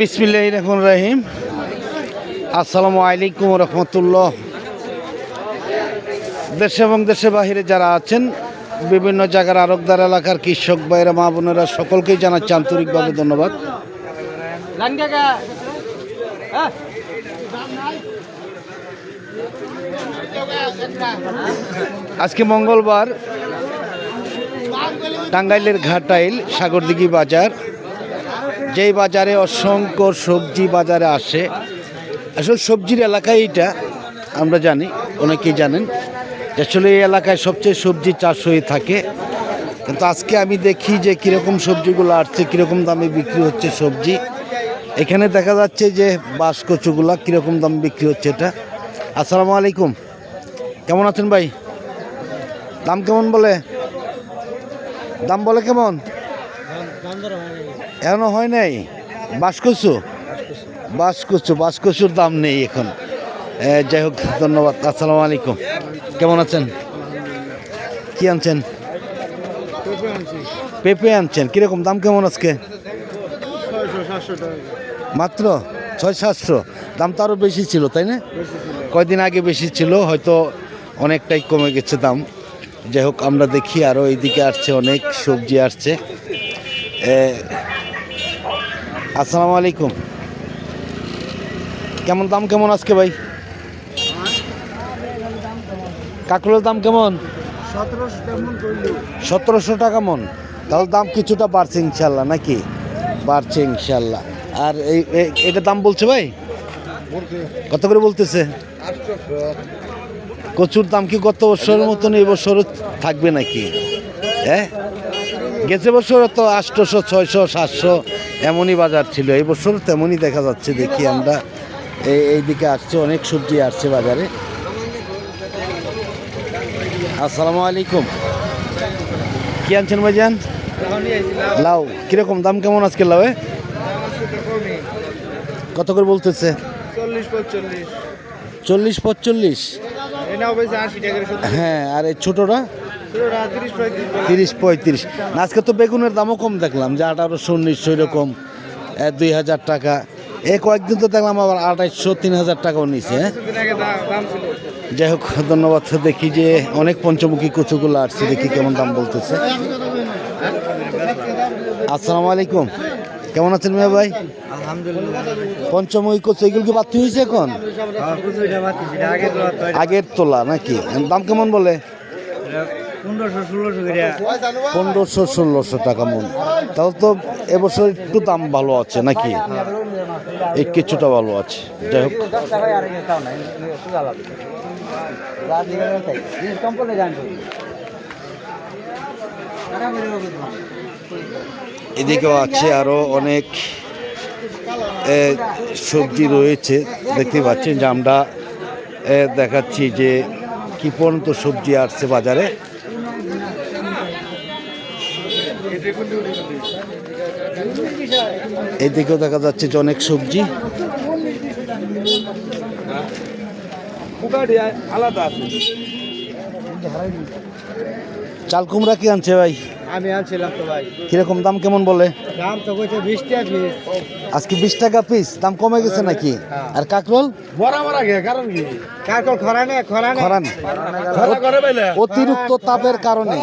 বিসমিল্লাহির রহমানির রহিম। আসসালামু আলাইকুম রহমতুল্লাহ। দেশে এবং দেশের বাহিরে যারা আছেন, বিভিন্ন জায়গার আরবদার এলাকার কৃষক ভাইয়েরা, মা বোনেরা, সকলকেই জানাচ্ছি আন্তরিকভাবে ধন্যবাদ। আজকে মঙ্গলবার, টাঙ্গাইলের ঘাটাইল সাগরদিঘি বাজার, যেই বাজারে অসংখ্য সবজি বাজারে আসে। আসলে সবজির এলাকায় এটা আমরা জানি, অনেকেই জানেন যে আসলে এই এলাকায় সবচেয়ে সবজি চাষ হয়ে থাকে। কিন্তু আজকে আমি দেখি যে কীরকম সবজিগুলো আসছে, কীরকম দামে বিক্রি হচ্ছে সবজি। এখানে দেখা যাচ্ছে যে বাঁশকচুগুলা কীরকম দাম বিক্রি হচ্ছে এটা। আসসালামু আলাইকুম, কেমন আছেন ভাই? দাম কেমন বলে? দাম বলে কেমন? এখনো হয় নাই। বাঁশকচুর দাম নেই এখন। যাই হোক, ধন্যবাদ। আসসালামু আলাইকুম, কেমন আছেন? কি আনছেন? পেঁপে আনছেন। কীরকম দাম কেমন আজকে? মাত্র 600-700। দাম তো আরও বেশি ছিল, তাই না? কয়দিন আগে বেশি ছিল, হয়তো অনেকটাই কমে গেছে দাম। যাই হোক, আমরা দেখি আরও এইদিকে আসছে, অনেক সবজি আসছে। আসসালামু আলাইকুম, কেমন দাম কেমন আজকে ভাই? কাঁকরোলের দাম কেমন? 1700 টাকা মন। তাহলে দাম কিছুটা বাড়ছে ইনশাল্লাহ, নাকি? বাড়ছে ইনশাল্লাহ। আর এটা দাম বলছে ভাই কত করে বলতেছে? কচুর দাম কি গত বছরের মতন এই বছরও থাকবে নাকি? হ্যাঁ, গেছে বছর তো 800, 600, 700 এমনই বাজার ছিল। এই বছর তেমনই দেখা যাচ্ছে। দেখি আমরা এইদিকে আসছে, অনেক সবজি আসছে বাজারে। আসসালামু আলাইকুম, কি আনছেন ভাইজান? লাউ। কিরকম দাম কেমন আজকে লাউ? কত করে বলতেছে? 40-45। হ্যাঁ, আর এই ছোটটা 30-35। আজকে তো বেগুনের দামও কম দেখলাম, যে 1800-1900 এরকম, 2000 টাকা। এই কয়েকদিন তো দেখলাম আবার 2800-3000 টাকাও নিচ্ছে। যাই হোক, ধন্যবাদ। দেখি যে অনেক পঞ্চমুখী কচুগুলো আসছে, দেখি কেমন দাম বলতেছে। আসসালামু আলাইকুম, কেমন আছেন মিয়া ভাই? পঞ্চমুখী কচু এগুলো কি বাতি হয়েছে এখন? আগের তোলা নাকি? দাম কেমন বলে? 1500-1600 টাকা মন। তাহলে তো এবছর একটু দাম ভালো আছে নাকি? এই কিছুটা ভালো আছে। যাই হোক, এদিকেও আছে আরো অনেক সবজি রয়েছে। দেখতে পাচ্ছেন যে আমরা দেখাচ্ছি যে কি পর্যন্ত সবজি আসছে বাজারে। এদিকেও দেখা যাচ্ছে যে অনেক সবজি। চাল কুমড়া কি আনছে ভাই? আমি আনছিলাম তো ভাই। কিরকম দাম কেমন বলে? দাম তো কইছে 20 টাকা পিস। আজকে 20 টাকা পিস। দাম কমে গেছে নাকি? আর কাকরোল? বরাবর আগে কারণ কি? কাকরোল খরান অতিরিক্ত তাপের কারণে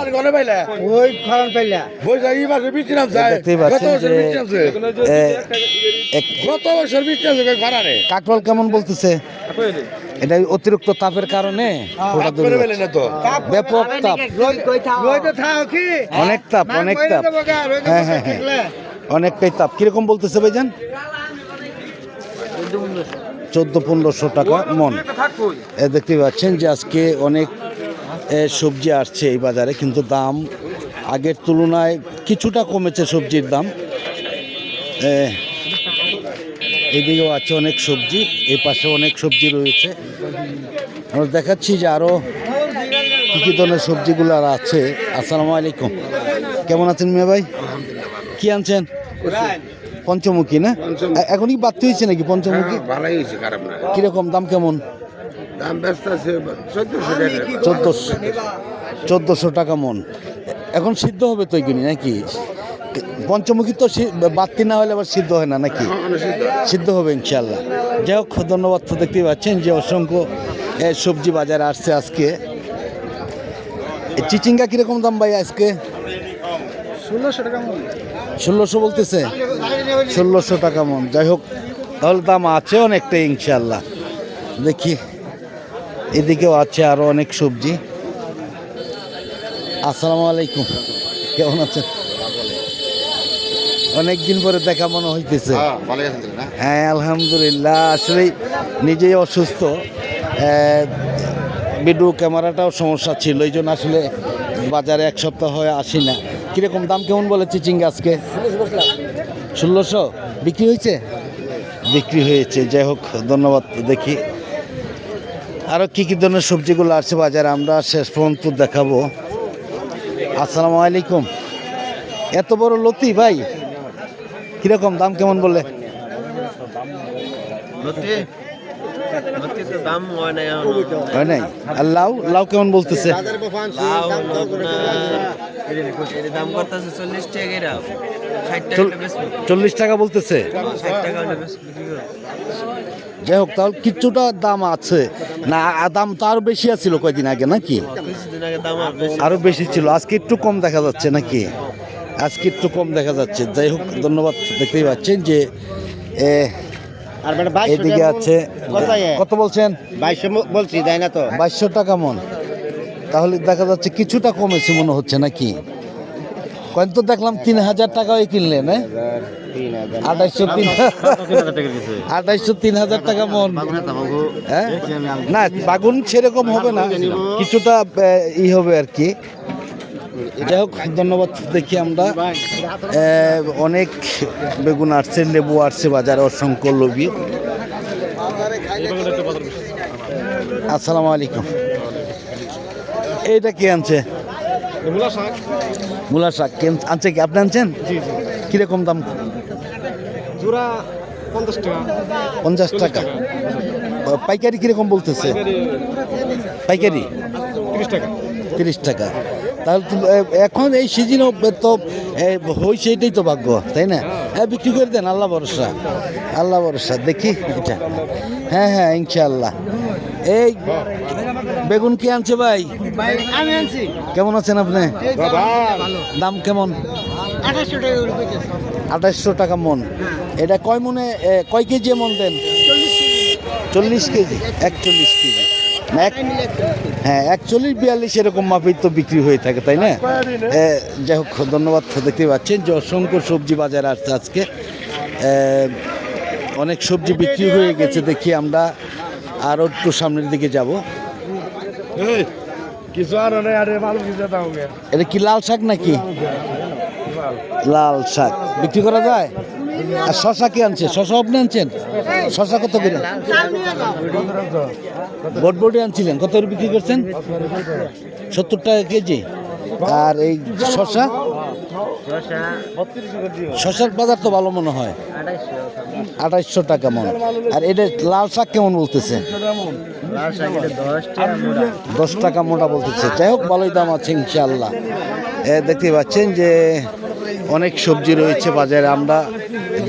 ওই খরান পাইলা ওই জায়গায় মাসে বৃষ্টি নামছে। দেখতেই পাচ্ছেন যে গত বছর বৃষ্টি নামছে খরানে। কাকরোল কেমন বলতেছে? এটা অতিরিক্ত তাপের কারণে ব্যাপক তাপ, অনেক তাপ। হ্যাঁ হ্যাঁ হ্যাঁ, অনেকটাই তাপ। কিরকম বলতেছে ভাইজান? 1400-1500 টাকা মন। দেখতে পাচ্ছেন যে আজকে অনেক সবজি আসছে এই বাজারে, কিন্তু দাম আগের তুলনায় কিছুটা কমেছে সবজির দাম। এদিকেও আছে অনেক সবজি, এই পাশে অনেক সবজি রয়েছে। আমরা দেখাচ্ছি যে আরও কী কী ধরনের সবজিগুলো আর আছে। আসসালামু আলাইকুম, কেমন আছেন মিয়া ভাই? কি আনছেন? পঞ্চমুখী না? এখনই বাড়তে হয়েছে নাকি পঞ্চমুখী? ভালোই হয়েছে, খারাপ না। কিরকম দাম কেমন? দাম ব্যস্ত আছে 1400 টাকা। 1400 টাকা মন। এখন সিদ্ধ হবে তো এগুলি নাকি? পঞ্চমুখী তো বাড়তি না হলে আবার সিদ্ধ হয় না নাকি? সিদ্ধ হবে ইনশাল্লাহ। যাই হোক, ধন্যবাদ। তো দেখতেই পাচ্ছেন যে অসংখ্য সবজি বাজারে আসছে আজকে। চিচিঙ্গা কীরকম দাম ভাই আজকে? 1600 টাকা মন। 1600 বলতেছে, 1600 টাকা মন। যাই হোক, তাহলে দাম আছে অনেকটাই ইনশাল্লাহ। দেখি এদিকেও আছে আরও অনেক সবজি। আসসালামু আলাইকুম, কেমন আছেন? অনেকদিন পরে দেখা মনে হইতেছে। হ্যাঁ আলহামদুলিল্লাহ, আসলে নিজেই অসুস্থ, ভিডিও ক্যামেরাটাও সমস্যা ছিল, এই জন্য আসলে বাজারে এক সপ্তাহ হয়ে আসি না। কীরকম দাম কেমন বলে চিচিঙ্গা আজকে? 1600 বিক্রি হয়েছে? বিক্রি হয়েছে। যাই হোক, ধন্যবাদ। দেখি আরও কী কী ধরনের সবজিগুলো আসছে বাজারে, আমরা শেষ পর্যন্ত দেখাবো। আসসালামু আলাইকুম। এত বড় লতি ভাই, কীরকম দাম কেমন বলে? হয় নাই। আর লাউ, লাউ কেমন বলতেছে? 40 টাকা বলতেছে। যাই হোক, তাহলে কিছুটা দাম আছে না? দাম তো আরো বেশি আছিল কয়দিন আগে নাকি? আরো বেশি ছিল, আজকে একটু কম দেখা যাচ্ছে নাকি? আজকে একটু কম দেখা যাচ্ছে। যাই হোক, ধন্যবাদ। দেখতেই পাচ্ছেন যে এদিকে আছে। কত বলছেন? 2200 বলছি, তাই না তো? 2200 টাকা মন। তাহলে দেখা যাচ্ছে কিছুটা কমেছে মনে হচ্ছে নাকি? কয়েন তো দেখলাম 3000 টাকায় কিনলেন, 2800 3000 টাকা মন। হ্যাঁ না, বাগুন সেরকম হবে না, কিছুটা হবে আর কি। যাই হোক, ধন্যবাদ। দেখি আমরা অনেক বেগুন আসছে, লেবু আসছে বাজারে, অসংখ্য লোভী। আসসালামু আলাইকুম। এইটা কি আনছে? মূলা শাক আনছে কি? আপনি আনছেন? কিরকম দাম? জোড়া 50 টাকা। 50 টাকা। পাইকারি কিরকম বলতেছে? পাইকারি 30 টাকা। 30 টাকা। তাহলে তো এখন এই সিজনও তো হয়েছে, এটাই তো ভাগ্য, তাই না? হ্যাঁ, বিক্রি করে দেন, আল্লাহ ভরসা, আল্লাহ ভরসা। দেখি এটা। হ্যাঁ হ্যাঁ, ইনশাআল্লাহ। এই বেগুন কি আনছে ভাই? আমি আনছি। কেমন আছেন আপনি? দাম কেমন? 2800 টাকা করে কইতেছে। 2800 টাকা মন। এটা কয় মনে, কয় কেজি মন দেন? 40 কেজি, 41 কেজি না? হ্যাঁ, 41 42 এরকম মাপেই তো বিক্রি হয়ে থাকে, তাই না? যাই হোক, ধন্যবাদ। দেখতে পাচ্ছেন যে অসংখ্য সবজি বাজারে আসছে আজকে। অনেক সবজি বিক্রি হয়ে গেছে। দেখি আমরা আরও একটু সামনের দিকে যাব। কিছু আর নেই, আরে মাল কিছু দাও। এটা কি লাল শাক নাকি? লাল শাক বিক্রি করা যায়। আর শশা কি আনছে? শশা আপনি আনছেন? শশা কত করে? বটবটি আনছিলেন, কত করে বিক্রি করছেন? 70 টাকা কেজি। আর এই শশা, শশার বাজার তো ভালো মনে হয়, 2800 টাকা মন। আর এটা লাল শাক কেমন বলতেছে? 10 টাকা মোটা বলতেছে। যাই হোক, ভালোই দাম আছে ইনশাআল্লাহ। দেখতে পাচ্ছেন যে অনেক সবজি রয়েছে বাজারে, আমরা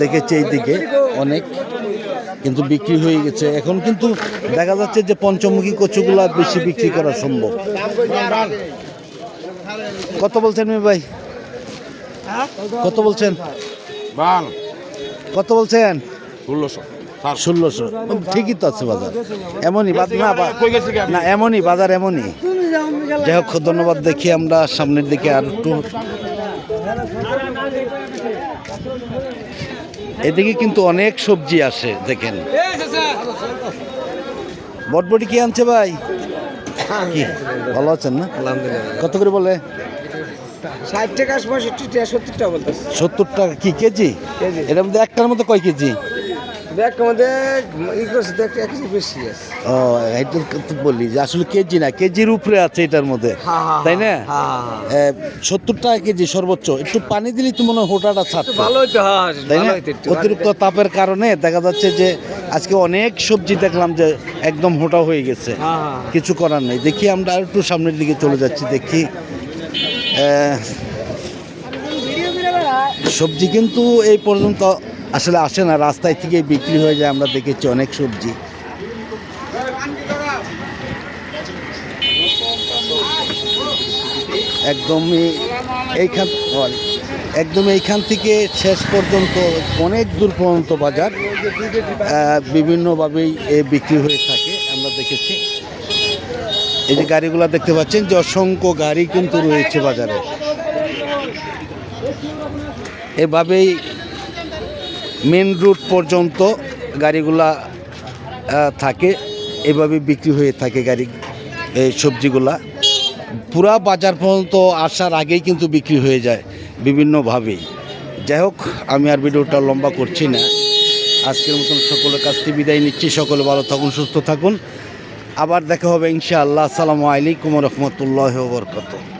দেখেছি এইদিকে অনেক, কিন্তু বিক্রি হয়ে গেছে। এখন কিন্তু দেখা যাচ্ছে যে পঞ্চমুখী কচুগুলা বেশি বিক্রি করা সম্ভব। কত বলছেন ভাই? কত বলছেন? কত বলছেন? 1600। ঠিকই তো আছে বাজার, এমনই না, এমনই বাজার, এমনই। যাই হোক, ধন্যবাদ। দেখি আমরা সামনের দিকে আর একটু। এদিকে কিন্তু অনেক সবজি আসে, দেখেন। বটবটি কি আনছে ভাই? কি ভালো আছেন না? কত করে বলে? 60 টাকা, 65 টাকা, 70 টাকা বলতেছে। 70 টাকা কি কেজি? এটার মধ্যে একটার মধ্যে কয় কেজি? দেখ আমাদের ই করছে, দেখ 1 কেজি বেশি আছে। ও, এটা তো বলি যে আসলে কেজি না, কেজির উপরে আছে এটার মধ্যে, তাই না? 70 টাকা কেজি সর্বোচ্চ। একটু পানি দিলে তো মনে হয় হোটাটা ছাড়তো, ভালোই তো হয়, তাই না? ভালোই তো একটু। অতিরিক্ত তাপের কারণে দেখা যাচ্ছে যে আজকে অনেক সবজি দেখলাম যে একদম হোটা হয়ে গেছে। কিছু করার নেই। দেখি আমরা আর একটু সামনের দিকে চলে যাচ্ছি। দেখি সবজি কিন্তু এই পর্যন্ত আসলে আসে না, রাস্তায় থেকে বিক্রি হয়ে যায়। আমরা দেখেছি অনেক সবজি। একদমই এইখান থেকে শেষ পর্যন্ত অনেক দূর পর্যন্ত বাজার বিভিন্নভাবেই বিক্রি হয়ে থাকে, আমরা দেখেছি। এই যে গাড়িগুলো দেখতে পাচ্ছেন যে অসংখ্য গাড়ি কিন্তু রয়েছে বাজারে। এভাবেই মেন রুট পর্যন্ত গাড়িগুলা থাকে, এভাবে বিক্রি হয়ে থাকে গাড়ি এই সবজিগুলা। পুরা বাজার পর্যন্ত আসার আগেই কিন্তু বিক্রি হয়ে যায় বিভিন্নভাবেই। যাই হোক, আমি আর ভিডিওটা লম্বা করছি না। আজকের মতন সকলের কাছ থেকে বিদায় নিচ্ছি। সকলে ভালো থাকুন, সুস্থ থাকুন। আবার দেখা হবে ইনশাআল্লাহ। আসসালামু আলাইকুম ওয়া রাহমাতুল্লাহি ওয়া বারাকাতুহু।